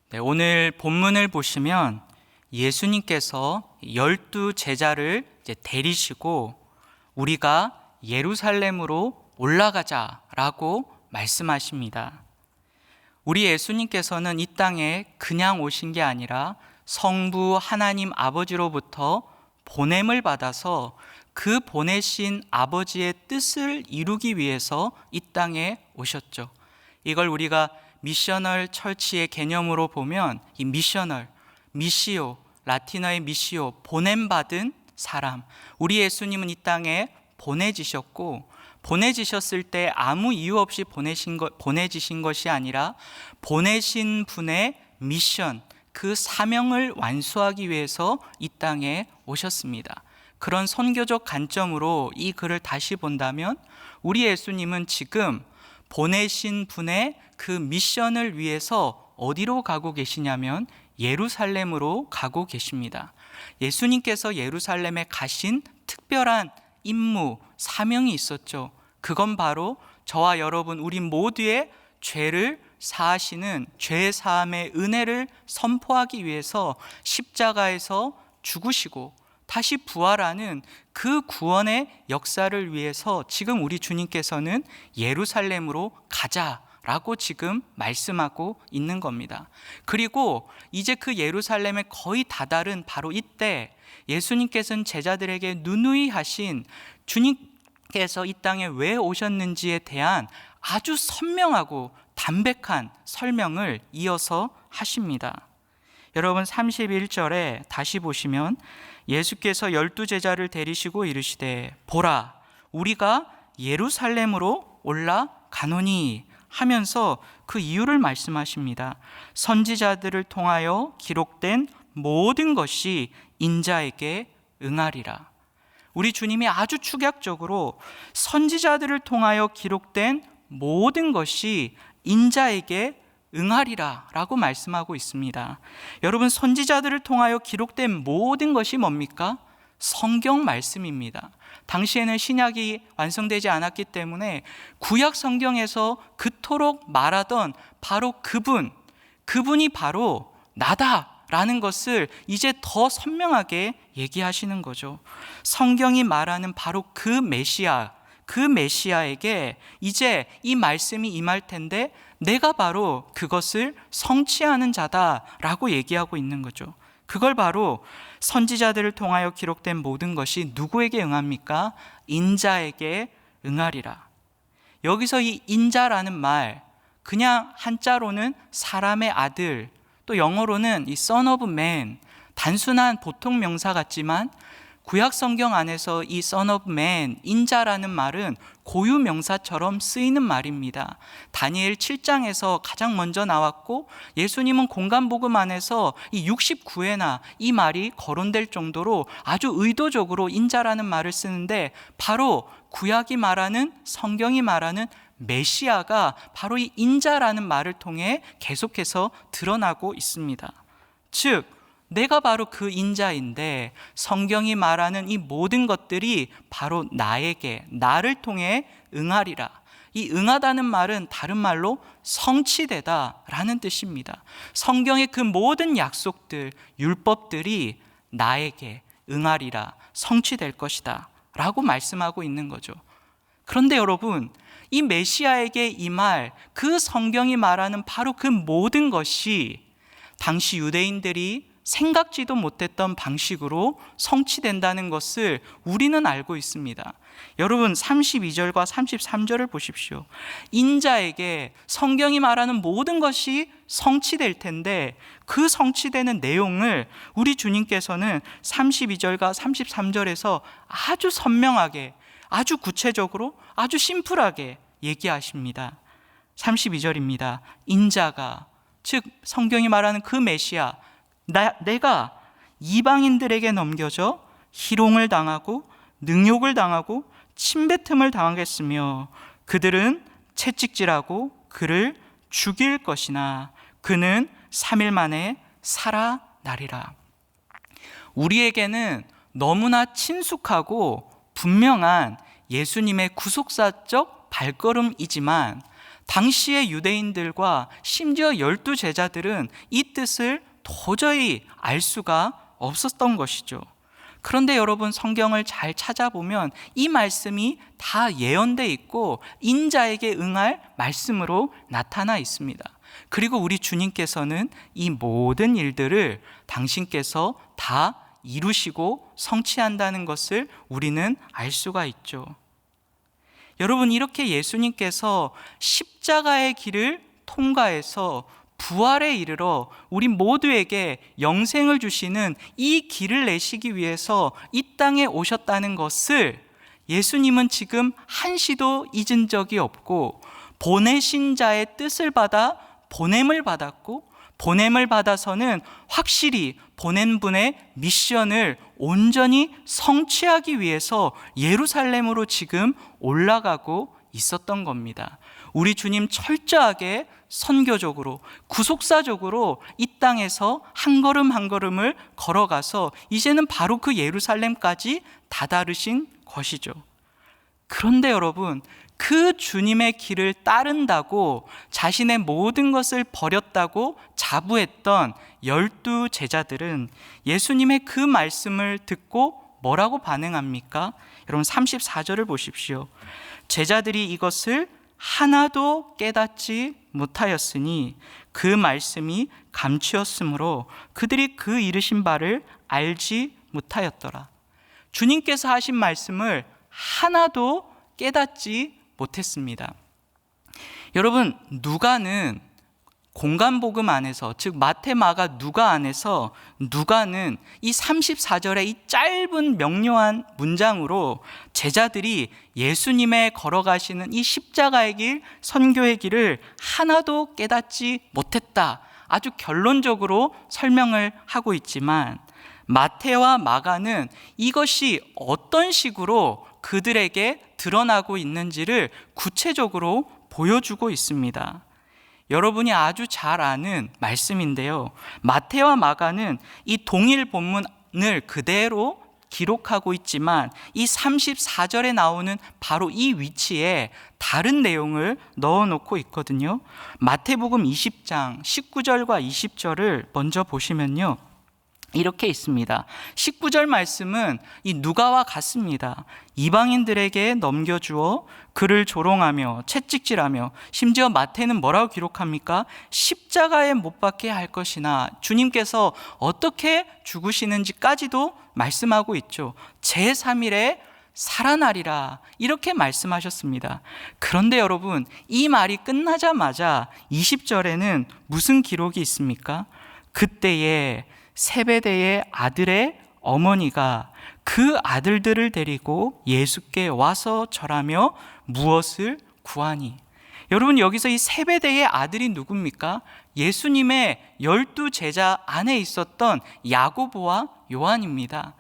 네, 오늘 본문을 보시면 예수님께서 12 제자를 데리시고 우리가 예루살렘으로 올라가자라고 말씀하십니다. 우리 예수님께서는 이 땅에 그냥 오신 게 아니라 성부 하나님 아버지로부터 보냄을 받아서 그 보내신 아버지의 뜻을 이루기 위해서 이 땅에 오셨죠. 이걸 우리가 미셔널 처치의 개념으로 보면 이 미셔널, 미시오, 라틴어의 미시오, 보냄받은 사람, 우리 예수님은 이 땅에 보내지셨고, 보내지셨을 때 아무 이유 없이 보내지신 것이 아니라 보내신 분의 미션, 그 사명을 완수하기 위해서 이 땅에 오셨습니다. 그런 선교적 관점으로 이 글을 다시 본다면 우리 예수님은 지금 보내신 분의 그 미션을 위해서 어디로 가고 계시냐면 예루살렘으로 가고 계십니다. 예수님께서 예루살렘에 가신 특별한 임무, 사명이 있었죠. 그건 바로 저와 여러분 우리 모두의 죄를 사하시는 죄 사함의 은혜를 선포하기 위해서 십자가에서 죽으시고 다시 부활하는 그 구원의 역사를 위해서 지금 우리 주님께서는 예루살렘으로 가자라고 지금 말씀하고 있는 겁니다. 그리고 이제 그 예루살렘에 거의 다다른 바로 이때 예수님께서는 제자들에게 누누이 하신 주님께서 이 땅에 왜 오셨는지에 대한 아주 선명하고 담백한 설명을 이어서 하십니다. 여러분 31절에 다시 보시면 예수께서 12 제자를 데리시고 이르시되 보라 우리가 예루살렘으로 올라가노니 하면서 그 이유를 말씀하십니다. 선지자들을 통하여 기록된 모든 것이 인자에게 응하리라. 우리 주님이 아주 축약적으로 선지자들을 통하여 기록된 모든 것이 인자에게 응하리라 라고 말씀하고 있습니다. 여러분 선지자들을 통하여 기록된 모든 것이 뭡니까? 성경 말씀입니다. 당시에는 신약이 완성되지 않았기 때문에 구약 성경에서 그토록 말하던 바로 그분이 바로 나다라는 것을 이제 더 선명하게 얘기하시는 거죠. 성경이 말하는 바로 그 메시아에게 이제 이 말씀이 임할 텐데 내가 바로 그것을 성취하는 자다라고 얘기하고 있는 거죠. 그걸 바로 선지자들을 통하여 기록된 모든 것이 누구에게 응합니까? 인자에게 응하리라. 여기서 이 인자라는 말 그냥 한자로는 사람의 아들, 또 영어로는 이 son of man, 단순한 보통 명사 같지만 구약 성경 안에서 이 son of man, 인자라는 말은 고유 명사처럼 쓰이는 말입니다. 다니엘 7장에서 가장 먼저 나왔고 예수님은 공간복음 안에서 이 69회나 이 말이 거론될 정도로 아주 의도적으로 인자라는 말을 쓰는데 바로 구약이 말하는 성경이 말하는 메시아가 바로 이 인자라는 말을 통해 계속해서 드러나고 있습니다. 즉 내가 바로 그 인자인데 성경이 말하는 이 모든 것들이 바로 나를 통해 응하리라. 이 응하다는 말은 다른 말로 성취되다라는 뜻입니다. 성경의 그 모든 약속들, 율법들이 나에게 응하리라, 성취될 것이다 라고 말씀하고 있는 거죠. 그런데 여러분 이 메시아에게 임할 그 성경이 말하는 바로 그 모든 것이 당시 유대인들이 생각지도 못했던 방식으로 성취된다는 것을 우리는 알고 있습니다. 여러분 32절과 33절을 보십시오. 인자에게 성경이 말하는 모든 것이 성취될 텐데 그 성취되는 내용을 우리 주님께서는 32절과 33절에서 아주 선명하게, 아주 구체적으로, 아주 심플하게 얘기하십니다. 32절입니다. 인자가, 즉 성경이 말하는 그 메시아, 내가 이방인들에게 넘겨져 희롱을 당하고 능욕을 당하고 침뱉음을 당하겠으며 그들은 채찍질하고 그를 죽일 것이나 그는 3일 만에 살아나리라. 우리에게는 너무나 친숙하고 분명한 예수님의 구속사적 발걸음이지만 당시의 유대인들과 심지어 12제자들은 이 뜻을 도저히 알 수가 없었던 것이죠. 그런데 여러분, 성경을 잘 찾아보면 이 말씀이 다 예언돼 있고 인자에게 응할 말씀으로 나타나 있습니다. 그리고 우리 주님께서는 이 모든 일들을 당신께서 다 이루시고 성취한다는 것을 우리는 알 수가 있죠. 여러분, 이렇게 예수님께서 십자가의 길을 통과해서 부활에 이르러 우리 모두에게 영생을 주시는 이 길을 내시기 위해서 이 땅에 오셨다는 것을 예수님은 지금 한시도 잊은 적이 없고, 보내신 자의 뜻을 받아 보냄을 받았고, 보냄을 받아서는 확실히 보낸 분의 미션을 온전히 성취하기 위해서 예루살렘으로 지금 올라가고 있었던 겁니다. 우리 주님 철저하게 선교적으로, 구속사적으로 이 땅에서 한 걸음 한 걸음을 걸어가서 이제는 바로 그 예루살렘까지 다다르신 것이죠. 그런데 여러분, 그 주님의 길을 따른다고 자신의 모든 것을 버렸다고 자부했던 12제자들은 예수님의 그 말씀을 듣고 뭐라고 반응합니까? 여러분, 34절을 보십시오. 제자들이 이것을 하나도 깨닫지 못하였으니 그 말씀이 감추었으므로 그들이 그 이르신 바를 알지 못하였더라. 주님께서 하신 말씀을 하나도 깨닫지 못했습니다. 여러분, 누가는 공간복음 안에서, 즉 마태, 마가, 누가 안에서 누가는 이 34절의 이 짧은 명료한 문장으로 제자들이 예수님의 걸어가시는 이 십자가의 길, 선교의 길을 하나도 깨닫지 못했다, 아주 결론적으로 설명을 하고 있지만, 마태와 마가는 이것이 어떤 식으로 그들에게 드러나고 있는지를 구체적으로 보여주고 있습니다. 여러분이 아주 잘 아는 말씀인데요, 마태와 마가는 이 동일 본문을 그대로 기록하고 있지만 이 34절에 나오는 바로 이 위치에 다른 내용을 넣어놓고 있거든요. 마태복음 20장 19절과 20절을 먼저 보시면요, 이렇게 있습니다. 19절 말씀은 이 누가와 같습니다. 이방인들에게 넘겨주어 그를 조롱하며 채찍질하며, 심지어 마태는 뭐라고 기록합니까? 십자가에 못 박게 할 것이나, 주님께서 어떻게 죽으시는지까지도 말씀하고 있죠. 제3일에 살아나리라, 이렇게 말씀하셨습니다. 그런데 여러분, 이 말이 끝나자마자 20절에는 무슨 기록이 있습니까? 그때에 세베대의 아들의 어머니가 그 아들들을 데리고 예수께 와서 절하며 무엇을 구하니. 여러분, 여기서 이 세베대의 아들이 누굽니까? 예수님의 12제자 안에 있었던 야고보와 요한입니다.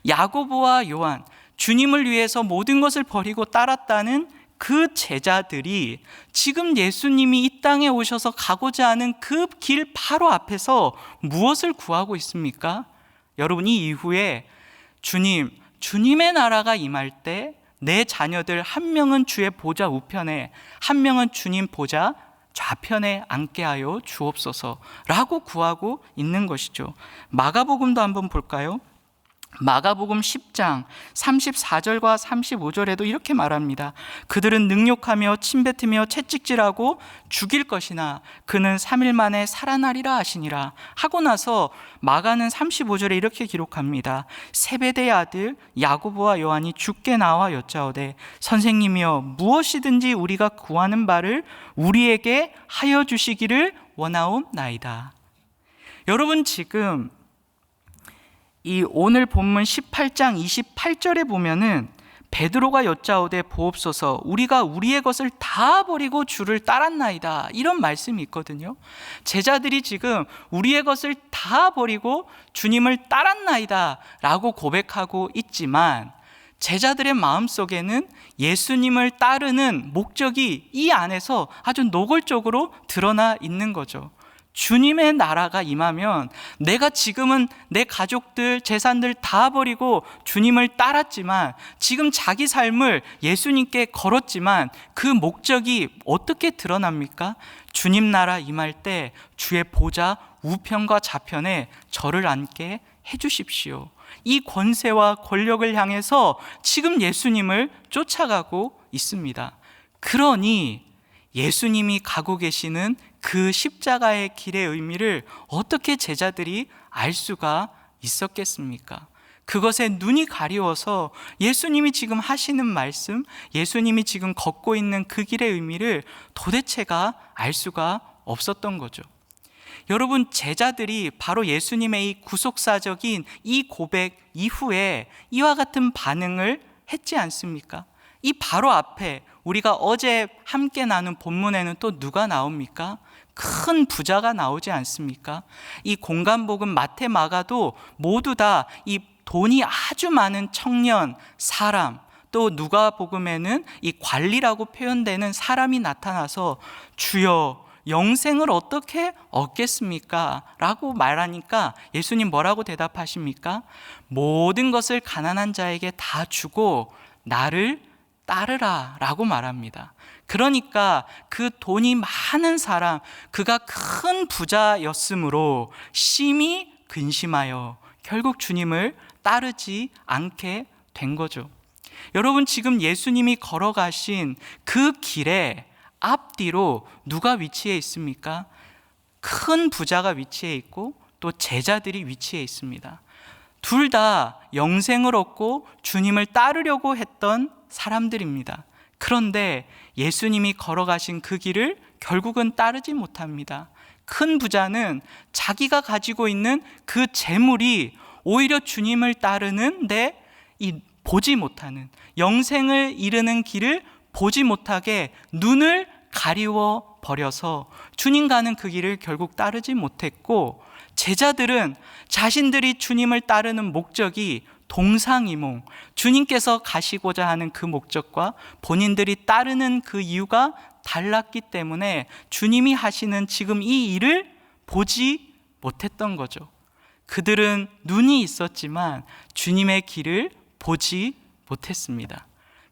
야고보와 요한, 주님을 위해서 모든 것을 버리고 따랐다는 그 제자들이 지금 예수님이 이 땅에 오셔서 가고자 하는 그 길 바로 앞에서 무엇을 구하고 있습니까? 여러분, 이 이후에 주님의 나라가 임할 때 내 자녀들 한 명은 주의 보좌 우편에, 한 명은 주님 보좌 좌편에 앉게 하여 주옵소서라고 구하고 있는 것이죠. 마가복음도 한번 볼까요? 마가복음 10장 34절과 35절에도 이렇게 말합니다. 그들은 능욕하며 침뱉으며 채찍질하고 죽일 것이나 그는 3일 만에 살아나리라 하시니라 하고 나서 마가는 35절에 이렇게 기록합니다. 세베대의 아들 야고보와 요한이 주께 나와 여짜오되 선생님이여, 무엇이든지 우리가 구하는 바를 우리에게 하여 주시기를 원하옵나이다. 여러분, 지금 이 오늘 본문 18장 28절에 보면은 베드로가 여짜오되 보옵소서, 우리가 우리의 것을 다 버리고 주를 따랐나이다, 이런 말씀이 있거든요. 제자들이 지금 우리의 것을 다 버리고 주님을 따랐나이다 라고 고백하고 있지만, 제자들의 마음속에는 예수님을 따르는 목적이 이 안에서 아주 노골적으로 드러나 있는 거죠. 주님의 나라가 임하면 내가 지금은 내 가족들, 재산들 다 버리고 주님을 따랐지만 지금 자기 삶을 예수님께 걸었지만 그 목적이 어떻게 드러납니까? 주님 나라 임할 때 주의 보좌 우편과 좌편에 저를 앉게 해주십시오. 이 권세와 권력을 향해서 지금 예수님을 쫓아가고 있습니다. 그러니 예수님이 가고 계시는 그 십자가의 길의 의미를 어떻게 제자들이 알 수가 있었겠습니까? 그것에 눈이 가리워서 예수님이 지금 하시는 말씀, 예수님이 지금 걷고 있는 그 길의 의미를 도대체가 알 수가 없었던 거죠. 여러분, 제자들이 바로 예수님의 이 구속사적인 이 고백 이후에 이와 같은 반응을 했지 않습니까? 이 바로 앞에 우리가 어제 함께 나눈 본문에는 또 누가 나옵니까? 큰 부자가 나오지 않습니까? 이 공간복음 마태, 마가도 모두 다 이 돈이 아주 많은 청년, 사람, 또 누가복음에는 이 관리라고 표현되는 사람이 나타나서 주여 영생을 어떻게 얻겠습니까? 라고 말하니까 예수님 뭐라고 대답하십니까? 모든 것을 가난한 자에게 다 주고 나를 따르라 라고 말합니다. 그러니까 그 돈이 많은 사람, 그가 큰 부자였으므로 심히 근심하여 결국 주님을 따르지 않게 된 거죠. 여러분, 지금 예수님이 걸어가신 그 길에 앞뒤로 누가 위치해 있습니까? 큰 부자가 위치해 있고 또 제자들이 위치해 있습니다. 둘 다 영생을 얻고 주님을 따르려고 했던 사람들입니다. 그런데 예수님이 걸어가신 그 길을 결국은 따르지 못합니다. 큰 부자는 자기가 가지고 있는 그 재물이 오히려 주님을 따르는데 보지 못하는, 영생을 이르는 길을 보지 못하게 눈을 가리워 버려서 주님 가는 그 길을 결국 따르지 못했고, 제자들은 자신들이 주님을 따르는 목적이 동상이몽, 주님께서 가시고자 하는 그 목적과 본인들이 따르는 그 이유가 달랐기 때문에 주님이 하시는 지금 이 일을 보지 못했던 거죠. 그들은 눈이 있었지만 주님의 길을 보지 못했습니다.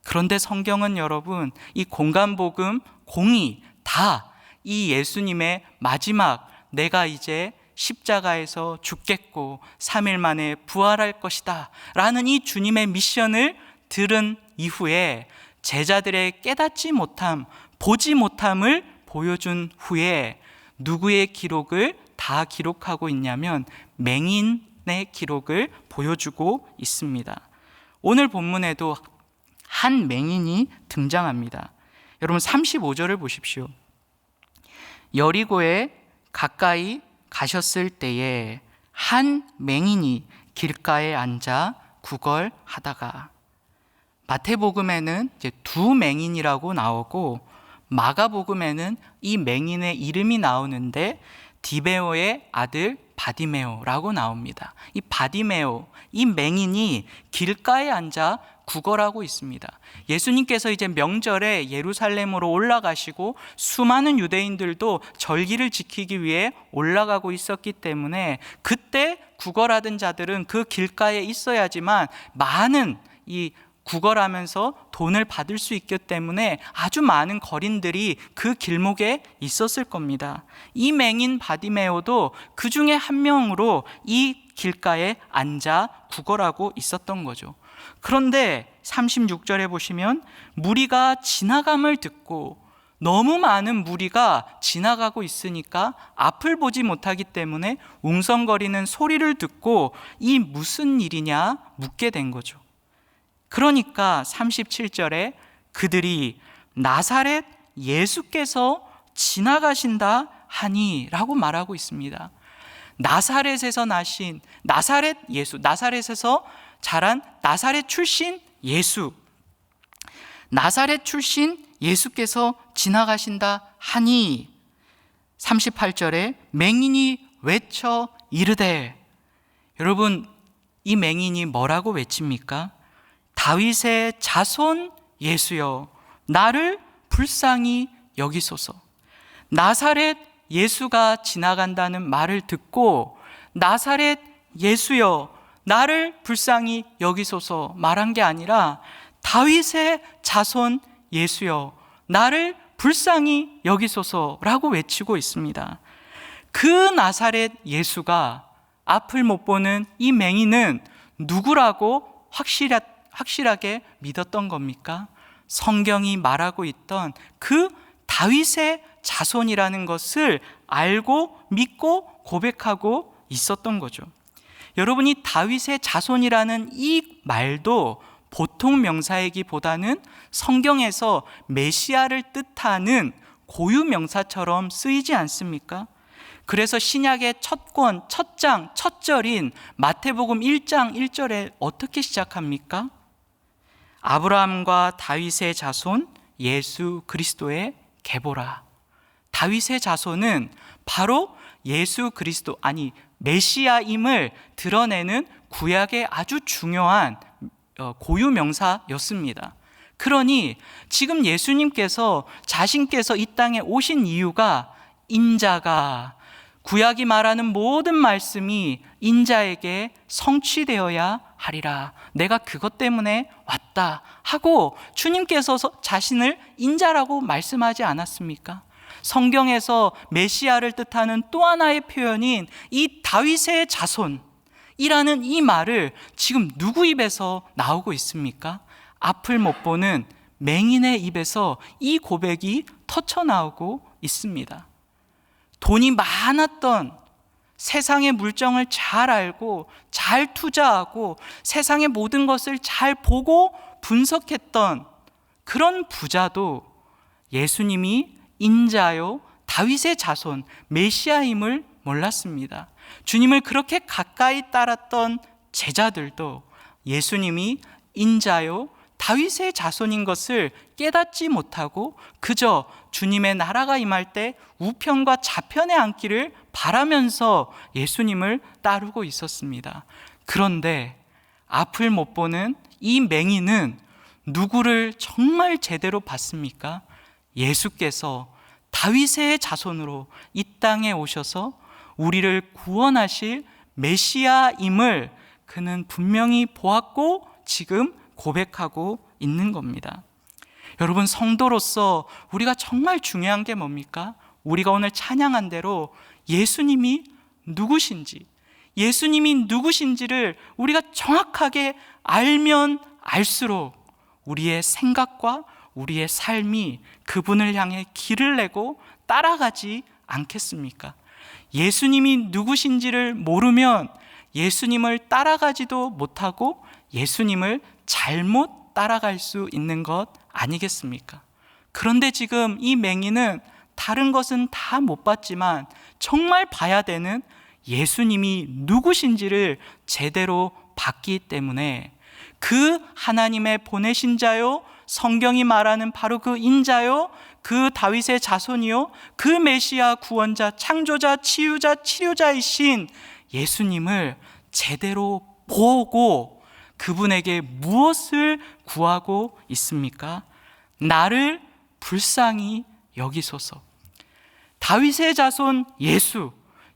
그런데 성경은 여러분, 이 공간복음 공이 다 이 예수님의 마지막 내가 이제 십자가에서 죽겠고 3일 만에 부활할 것이다 라는 이 주님의 미션을 들은 이후에 제자들의 깨닫지 못함, 보지 못함을 보여준 후에 누구의 기록을 다 기록하고 있냐면 맹인의 기록을 보여주고 있습니다. 오늘 본문에도 한 맹인이 등장합니다. 여러분 35절을 보십시오. 여리고에 가까이 가셨을 때에 한 맹인이 길가에 앉아 구걸하다가, 마태복음에는 이제 두 맹인이라고 나오고 마가복음에는 이 맹인의 이름이 나오는데 디베오의 아들 바디메오라고 나옵니다. 이 바디메오, 이 맹인이 길가에 앉아 구걸하고 있습니다. 예수님께서 이제 명절에 예루살렘으로 올라가시고 수많은 유대인들도 절기를 지키기 위해 올라가고 있었기 때문에 그때 구걸하던 자들은 그 길가에 있어야지만 많은 이 구걸하면서 돈을 받을 수 있기 때문에 아주 많은 거린들이 그 길목에 있었을 겁니다. 이 맹인 바디메오도 그 중에 한 명으로 이 길가에 앉아 구걸하고 있었던 거죠. 그런데 36절에 보시면 무리가 지나감을 듣고, 너무 많은 무리가 지나가고 있으니까 앞을 보지 못하기 때문에 웅성거리는 소리를 듣고 이 무슨 일이냐 묻게 된 거죠. 그러니까 37절에 그들이 나사렛 예수께서 지나가신다 하니 라고 말하고 있습니다. 나사렛에서 나신 나사렛 예수, 나사렛에서 자란 나사렛 출신 예수, 나사렛 출신 예수께서 지나가신다 하니 38절에 맹인이 외쳐 이르되, 여러분 이 맹인이 뭐라고 외칩니까? 다윗의 자손 예수여 나를 불쌍히 여기소서. 나사렛 예수가 지나간다는 말을 듣고 나사렛 예수여 나를 불쌍히 여기소서 말한 게 아니라 다윗의 자손 예수여 나를 불쌍히 여기소서라고 외치고 있습니다. 그 나사렛 예수가 앞을 못 보는 이 맹인은 누구라고 확실하게 믿었던 겁니까? 성경이 말하고 있던 그 다윗의 자손이라는 것을 알고 믿고 고백하고 있었던 거죠. 여러분이 다윗의 자손이라는 이 말도 보통 명사이기보다는 성경에서 메시아를 뜻하는 고유 명사처럼 쓰이지 않습니까? 그래서 신약의 첫 권, 첫 장, 첫 절인 마태복음 1장 1절에 어떻게 시작합니까? 아브라함과 다윗의 자손 예수 그리스도의 계보라. 다윗의 자손은 바로 예수 그리스도, 아니 메시아임을 드러내는 구약의 아주 중요한 고유 명사였습니다. 그러니 지금 예수님께서 자신께서 이 땅에 오신 이유가 인자가, 구약이 말하는 모든 말씀이 인자에게 성취되어야 하리라, 내가 그것 때문에 왔다 하고 주님께서 자신을 인자라고 말씀하지 않았습니까? 성경에서 메시아를 뜻하는 또 하나의 표현인 이 다윗의 자손이라는 이 말을 지금 누구 입에서 나오고 있습니까? 앞을 못 보는 맹인의 입에서 이 고백이 터쳐나오고 있습니다. 돈이 많았던, 세상의 물정을 잘 알고 잘 투자하고 세상의 모든 것을 잘 보고 분석했던 그런 부자도 예수님이 인자요 다윗의 자손 메시아임을 몰랐습니다. 주님을 그렇게 가까이 따랐던 제자들도 예수님이 인자요 다윗의 자손인 것을 깨닫지 못하고 그저 주님의 나라가 임할 때 우편과 좌편에 앉기를 바라면서 예수님을 따르고 있었습니다. 그런데 앞을 못 보는 이 맹인은 누구를 정말 제대로 봤습니까? 예수께서 다윗의 자손으로 이 땅에 오셔서 우리를 구원하실 메시아임을 그는 분명히 보았고 지금 고백하고 있는 겁니다. 여러분, 성도로서 우리가 정말 중요한 게 뭡니까? 우리가 오늘 찬양한 대로 예수님이 누구신지를 우리가 정확하게 알면 알수록 우리의 생각과 우리의 삶이 그분을 향해 길을 내고 따라가지 않겠습니까? 예수님이 누구신지를 모르면 예수님을 따라가지도 못하고 예수님을 잘못 따라갈 수 있는 것 아니겠습니까? 그런데 지금 이 맹인은 다른 것은 다 못 봤지만 정말 봐야 되는 예수님이 누구신지를 제대로 봤기 때문에 그 하나님의 보내신 자요, 성경이 말하는 바로 그 인자요, 그 다윗의 자손이요, 그 메시아 구원자, 창조자, 치유자, 치료자이신 예수님을 제대로 보고 그분에게 무엇을 구하고 있습니까? 나를 불쌍히 여기소서. 다윗의 자손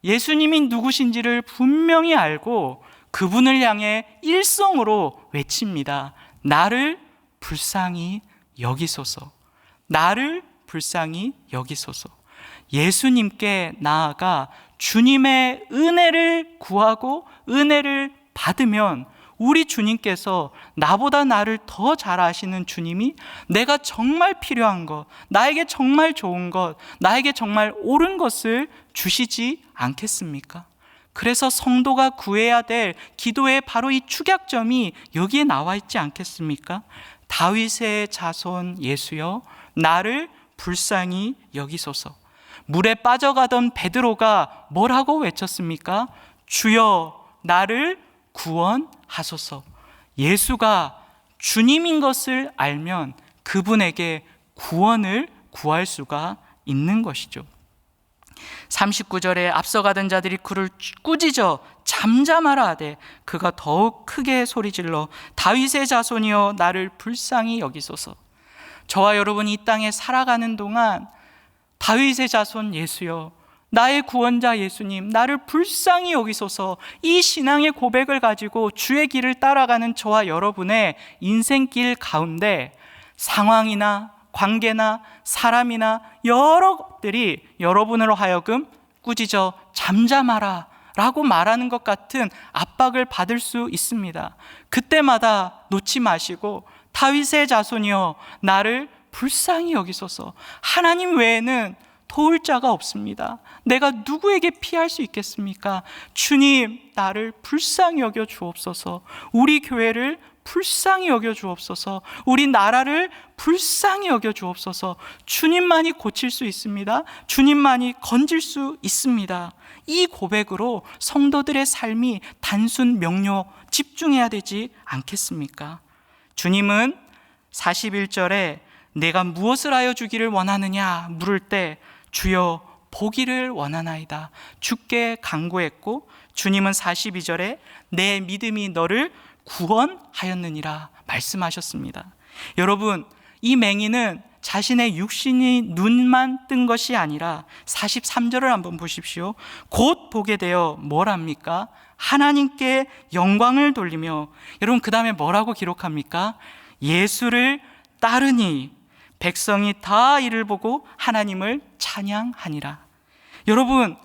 예수님이 누구신지를 분명히 알고 그분을 향해 일성으로 외칩니다. 나를 불쌍히 여기소서. 나를 불쌍히 여기소서. 예수님께 나아가 주님의 은혜를 구하고 은혜를 받으면 우리 주님께서 나보다 나를 더 잘 아시는 주님이 내가 정말 필요한 것, 나에게 정말 좋은 것, 나에게 정말 옳은 것을 주시지 않겠습니까? 그래서 성도가 구해야 될 기도의 바로 이 축약점이 여기에 나와 있지 않겠습니까? 다윗의 자손 예수여, 나를 불쌍히 여기소서. 물에 빠져가던 베드로가 뭐라고 외쳤습니까? 주여, 나를 구원하소서. 예수가 주님인 것을 알면 그분에게 구원을 구할 수가 있는 것이죠. 39절에 앞서가던 자들이 그를 꾸짖어 잠잠하라 하되 그가 더욱 크게 소리질러 다윗의 자손이여 나를 불쌍히 여기소서. 저와 여러분이 이 땅에 살아가는 동안 다윗의 자손 예수여, 나의 구원자 예수님, 나를 불쌍히 여기소서. 이 신앙의 고백을 가지고 주의 길을 따라가는 저와 여러분의 인생길 가운데 상황이나 관계나 사람이나 여러 것들이 여러분으로 하여금 꾸짖어 잠잠하라 라고 말하는 것 같은 압박을 받을 수 있습니다. 그때마다 놓지 마시고 다윗의 자손이여 나를 불쌍히 여기소서. 하나님 외에는 도울 자가 없습니다. 내가 누구에게 피할 수 있겠습니까? 주님, 나를 불쌍히 여겨 주옵소서. 우리 교회를 불쌍히 여겨 주옵소서. 우리 나라를 불쌍히 여겨 주옵소서. 주님만이 고칠 수 있습니다. 주님만이 건질 수 있습니다. 이 고백으로 성도들의 삶이 단순 명료 집중해야 되지 않겠습니까? 주님은 41절에 내가 무엇을 하여 주기를 원하느냐 물을 때 주여 보기를 원하나이다 주께 간구했고, 주님은 42절에 내 믿음이 너를 구원하였느니라 말씀하셨습니다. 여러분, 이 맹인은 자신의 육신이 눈만 뜬 것이 아니라 43절을 한번 보십시오. 곧 보게 되어 뭘 합니까? 하나님께 영광을 돌리며, 여러분 그 다음에 뭐라고 기록합니까? 예수를 따르니 백성이 다 이를 보고 하나님을 찬양하니라. 여러분,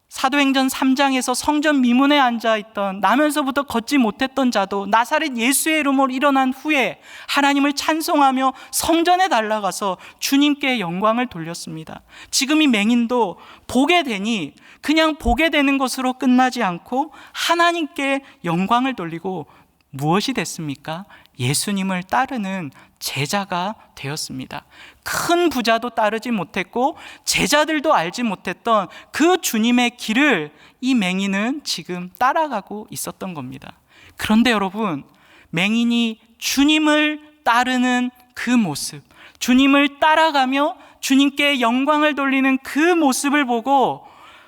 사도행전 3장에서 성전 미문에 앉아있던, 나면서부터 걷지 못했던 자도 나사렛 예수의 이름으로 일어난 후에 하나님을 찬송하며 성전에 달려가서 주님께 영광을 돌렸습니다. 지금 이 맹인도 보게 되니 그냥 보게 되는 것으로 끝나지 않고 하나님께 영광을 돌리고 무엇이 됐습니까? 예수님을 따르는 제자가 되었습니다. 큰 부자도 따르지 못했고 제자들도 알지 못했던 그 주님의 길을 이 맹인은 지금 따라가고 있었던 겁니다. 그런데 여러분, 맹인이 주님을 따르는 그 모습, 주님을 따라가며 주님께 영광을 돌리는 그 모습을 보고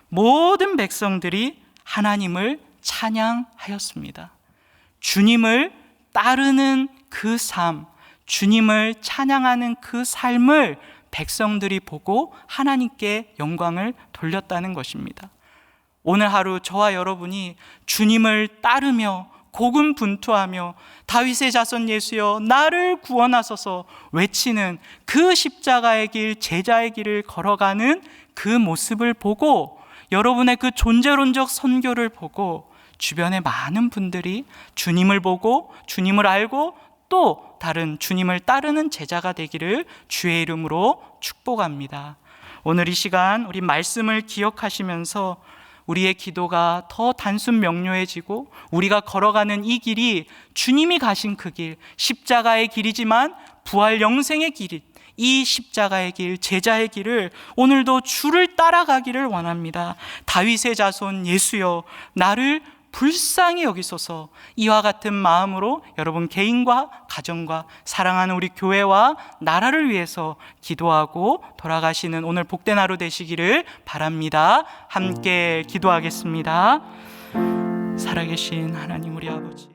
모든 백성들이 하나님을 찬양하였습니다. 주님을 따르는 그 삶, 주님을 찬양하는 그 삶을 백성들이 보고 하나님께 영광을 돌렸다는 것입니다. 오늘 하루 저와 여러분이 주님을 따르며 고군분투하며 다윗의 자손 예수여 나를 구원하소서 외치는 그 십자가의 길, 제자의 길을 걸어가는 그 모습을 보고, 여러분의 그 존재론적 선교를 보고 주변의 많은 분들이 주님을 보고 주님을 알고 또 다른 주님을 따르는 제자가 되기를 주의 이름으로 축복합니다. 오늘 이 시간 우리 말씀을 기억하시면서 우리의 기도가 더 단순 명료해지고 우리가 걸어가는 이 길이 주님이 가신 그 길, 십자가의 길이지만 부활 영생의 길이, 이 십자가의 길, 제자의 길을 오늘도 주를 따라가기를 원합니다. 다윗의 자손 예수여 나를 불쌍히 여기소서. 이와 같은 마음으로 여러분 개인과 가정과 사랑하는 우리 교회와 나라를 위해서 기도하고 돌아가시는 오늘 복된 하루 되시기를 바랍니다. 함께 기도하겠습니다. 살아계신 하나님 우리 아버지,